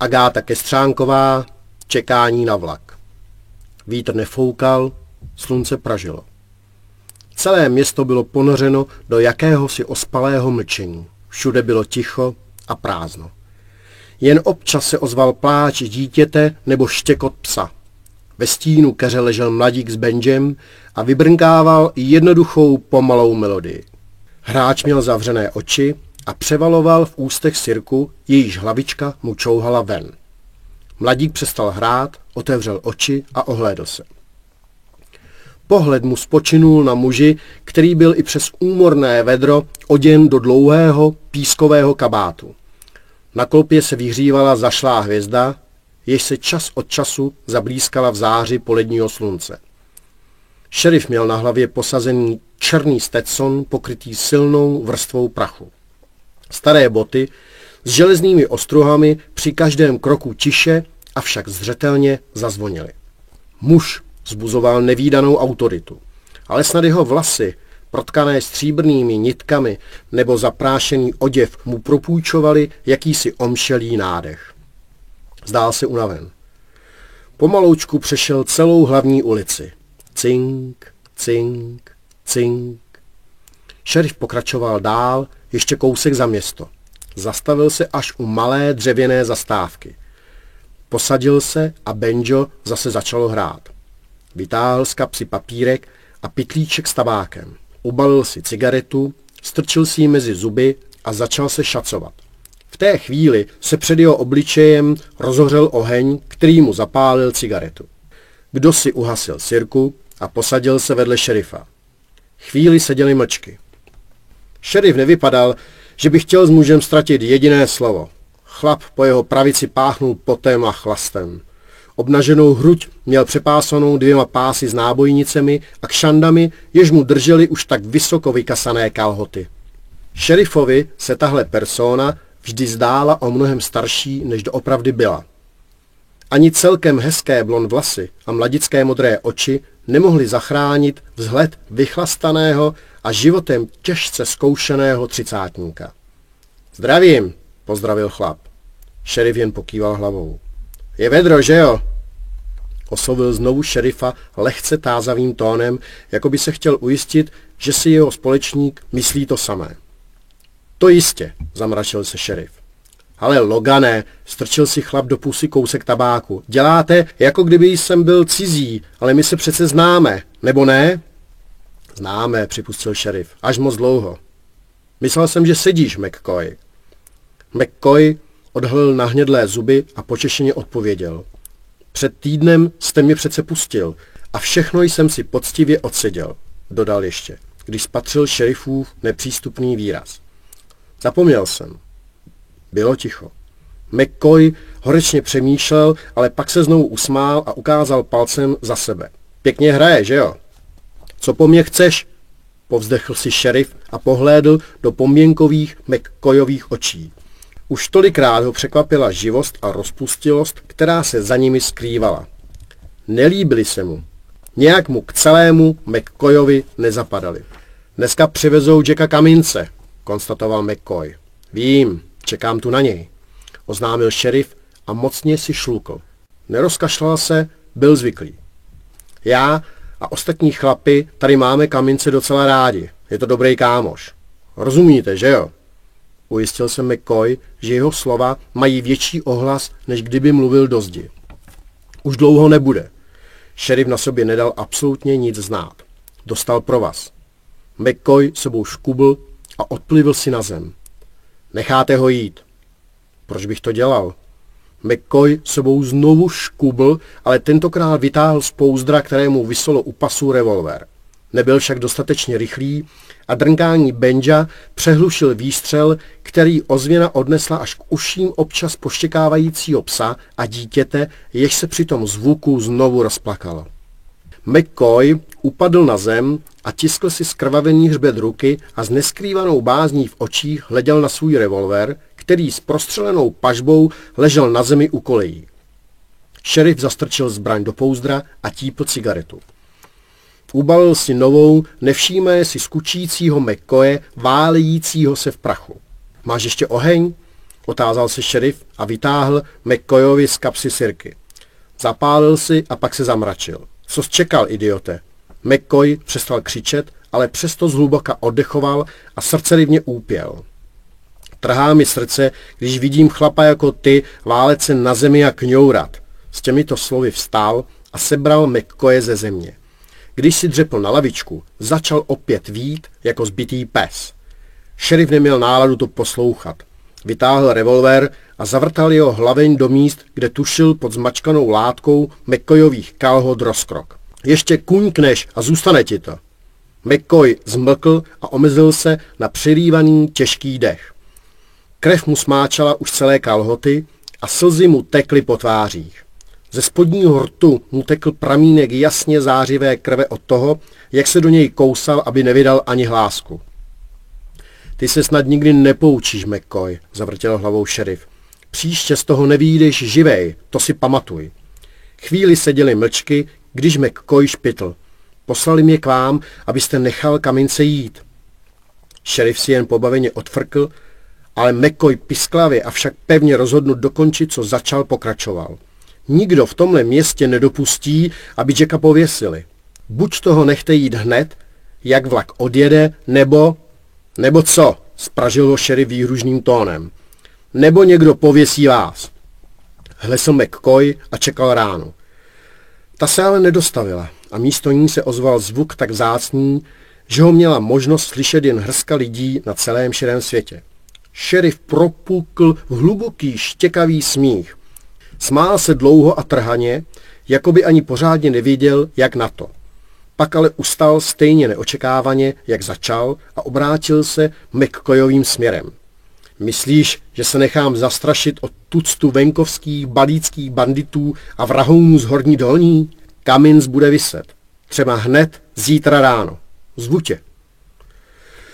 Agáta Kestřánková, čekání na vlak. Vítr nefoukal, slunce pražilo. Celé město bylo ponořeno do jakéhosi ospalého mlčení. Všude bylo ticho a prázdno. Jen občas se ozval pláč dítěte nebo štěkot psa. Ve stínu keře ležel mladík s Benjem a vybrnkával jednoduchou pomalou melodii. Hráč měl zavřené oči a převaloval v ústech sirku, jejíž hlavička mu čouhala ven. Mladík přestal hrát, otevřel oči a ohlédl se. Pohled mu spočinul na muži, který byl i přes úmorné vedro oděn do dlouhého pískového kabátu. Na klopě se vyhřívala zašlá hvězda, jež se čas od času zablízkala v záři poledního slunce. Šerif měl na hlavě posazený černý Stetson pokrytý silnou vrstvou prachu. Staré boty s železnými ostruhami při každém kroku tiše, avšak zřetelně zazvonily. Muž vzbuzoval nevídanou autoritu, ale snad jeho vlasy, protkané stříbrnými nitkami nebo zaprášený oděv mu propůjčovali jakýsi omšelý nádech. Zdál se unaven. Pomaloučku přešel celou hlavní ulici. Cink, cink, cink. Šerif pokračoval dál, ještě kousek za město. Zastavil se až u malé dřevěné zastávky. Posadil se a Benjo zase začalo hrát. Vytáhl z kapsy papírek a pytlíček s tabákem. Ubalil si cigaretu, strčil si ji mezi zuby a začal se šacovat. V té chvíli se před jeho obličejem rozhořel oheň, který mu zapálil cigaretu. Kdo si uhasil sirku a posadil se vedle šerifa. Chvíli seděli mlčky. Šerif nevypadal, že by chtěl s mužem ztratit jediné slovo. Chlap po jeho pravici páchnul potem a chlastem. Obnaženou hruď měl přepásanou 2 pásy s nábojnicemi a kšandami, jež mu drželi už tak vysoko vykasané kalhoty. Šerifovi se tahle persona vždy zdála o mnohem starší, než doopravdy byla. Ani celkem hezké blond vlasy a mladické modré oči nemohly zachránit vzhled vychlastaného a životem těžce zkoušeného třicátníka. Zdravím, pozdravil chlap. Šerif jen pokýval hlavou. Je vedro, že jo? Oslovil znovu šerifa lehce tázavým tónem, jako by se chtěl ujistit, že si jeho společník myslí to samé. To jistě, zamračil se šerif. Ale Logane, strčil si chlap do pusy kousek tabáku. Děláte, jako kdyby jsem byl cizí, ale my se přece známe, nebo ne? Známe, připustil šerif, až moc dlouho. Myslel jsem, že sedíš, McCoy. McCoy odhlil nahnědlé zuby a počešeně odpověděl. Před týdnem jste mě přece pustil a všechno jsem si poctivě odseděl, dodal ještě, když spatřil šerifův nepřístupný výraz. Zapomněl jsem. Bylo ticho. McCoy horečně přemýšlel, ale pak se znovu usmál a ukázal palcem za sebe. Pěkně hraje, že jo? Co po mně chceš? Povzdechl si šerif a pohlédl do poměnkových McCoyových očí. Už tolikrát ho překvapila živost a rozpustilost, která se za nimi skrývala. Nelíbily se mu. Nějak mu k celému McCoyovi nezapadaly. Dneska přivezou Jacka Kamince, konstatoval McCoy. Vím, čekám tu na něj, oznámil šerif a mocně si šlukl. Nerozkašlal se, byl zvyklý. Já a ostatní chlapi tady máme Kamince docela rádi. Je to dobrý kámoš. Rozumíte, že jo? Ujistil se McCoy, že jeho slova mají větší ohlas, než kdyby mluvil do zdi. Už dlouho nebude. Šerif na sobě nedal absolutně nic znát. Dostal provaz. McCoy sebou škubl a odplivl si na zem. Necháte ho jít. Proč bych to dělal? McCoy sebou znovu škubl, ale tentokrát vytáhl z pouzdra, kterému viselo u pasu revolver. Nebyl však dostatečně rychlý a drnkání Benja přehlušil výstřel, který ozvěna odnesla až k uším občas poštěkávajícího psa a dítěte, jež se při tom zvuku znovu rozplakalo. McCoy upadl na zem a tiskl si zkrvavený hřbet ruky a s neskrývanou bázní v očích hleděl na svůj revolver, který s prostřelenou pažbou ležel na zemi u kolejí. Šerif zastrčil zbraň do pouzdra a típl cigaretu. Ubalil si novou, nevšímaje si skučícího McCoye, válejícího se v prachu. Máš ještě oheň? Otázal se šerif a vytáhl McCoyovi z kapsy sirky. Zapálil si a pak se zamračil. Co jsi čekal, idiote? McCoy přestal křičet, ale přesto zhluboka oddechoval a srdcerivně úpěl. Trhá mi srdce, když vidím chlapa jako ty válet se na zemi a kňourat. S těmito slovy vstál a sebral McCoye ze země. Když si dřepl na lavičku, začal opět vít jako zbitý pes. Šerif neměl náladu to poslouchat. Vytáhl revolver a zavrtal jeho hlaveň do míst, kde tušil pod zmačkanou látkou McCoyových kalhot rozkrok. Ještě kuňkneš a zůstane ti to. McCoy zmlkl a omezil se na přirývaný těžký dech. Krev mu smáčala už celé kalhoty a slzy mu tekly po tvářích. Ze spodního rtu mu tekl pramínek jasně zářivé krve od toho, jak se do něj kousal, aby nevydal ani hlásku. Ty se snad nikdy nepoučíš, McCoy, zavrtěl hlavou šerif. Příště z toho nevyjdeš živej, to si pamatuj. Chvíli seděli mlčky, když McCoy špitl. Poslali mě k vám, abyste nechal Kamince jít. Šerif si jen pobaveně odfrkl, ale McCoy pisklavě, avšak pevně rozhodnut dokončit, co začal, pokračoval. Nikdo v tomhle městě nedopustí, aby Jacka pověsili. Buď toho nechte jít hned, jak vlak odjede, nebo co, spražil ho šerif výhružným tónem. Nebo někdo pověsí vás. Hlesl McCoy a čekal ránu. Ta se ale nedostavila a místo ní se ozval zvuk tak vzácný, že ho měla možnost slyšet jen hrska lidí na celém širém světě. Šerif propukl v hluboký štěkavý smích. Smál se dlouho a trhaně, jako by ani pořádně nevěděl, jak na to. Pak ale ustal stejně neočekávaně, jak začal, a obrátil se McCoyovým směrem. Myslíš, že se nechám zastrašit od tuctu venkovských balíckých banditů a vrahounů z Horní Dolní? Cummins bude viset. Třeba hned zítra ráno. Zvu tě.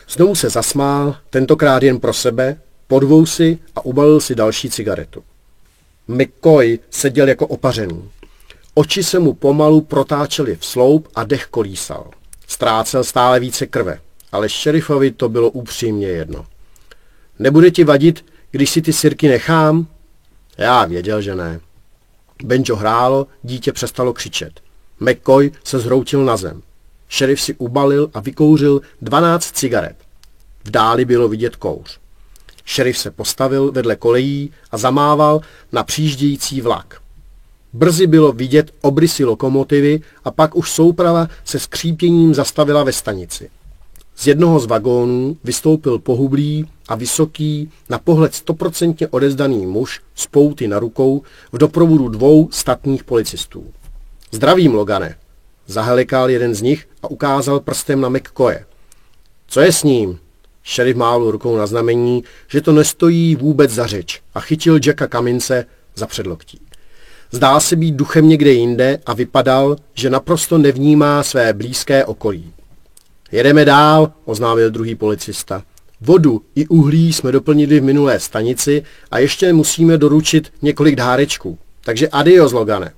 Znovu se zasmál, tentokrát jen pro sebe, podvou si a ubalil si další cigaretu. McCoy seděl jako opařený. Oči se mu pomalu protáčely v sloup a dech kolísal. Ztrácel stále více krve, ale šerifovi to bylo upřímně jedno. Nebude ti vadit, když si ty sirky nechám? Já věděl, že ne. Banjo hrálo, dítě přestalo křičet. McCoy se zhroutil na zem. Šerif si ubalil a vykouřil 12 cigaret. V dáli bylo vidět kouř. Šerif se postavil vedle kolejí a zamával na přijíždějící vlak. Brzy bylo vidět obrysy lokomotivy a pak už souprava se skřípěním zastavila ve stanici. Z jednoho z vagónů vystoupil pohublý a vysoký, na pohled 100% odevzdaný muž s pouty na rukou v doprovodu 2 statných policistů. Zdravím, Logane, zahelekal jeden z nich a ukázal prstem na McCoye. Co je s ním? Šerif mávl rukou na znamení, že to nestojí vůbec za řeč, a chytil Jacka Cumminse za předloktí. Zdál se být duchem někde jinde a vypadal, že naprosto nevnímá své blízké okolí. Jedeme dál, oznámil druhý policista. Vodu i uhlí jsme doplnili v minulé stanici a ještě musíme doručit několik dárečků. Takže adios, Logane.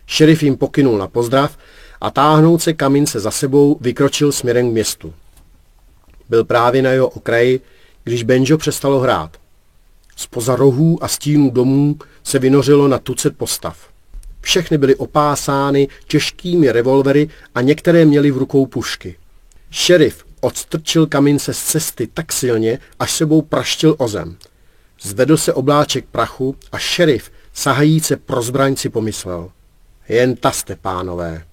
Šerif jim pokynul na pozdrav a táhnout se Cumminse za sebou vykročil směrem k městu. Byl právě na jeho okraji, když banjo přestalo hrát. Zpoza rohů a stínů domů se vynořilo na tucet postav. Všechny byly opásány těžkými revolvery a některé měly v rukou pušky. Šerif odstrčil Cumminse z cesty tak silně, až sebou praštil o zem. Zvedl se obláček prachu a šerif, sahajíce pro zbraň, si pomyslel. Jen ta jste, pánové.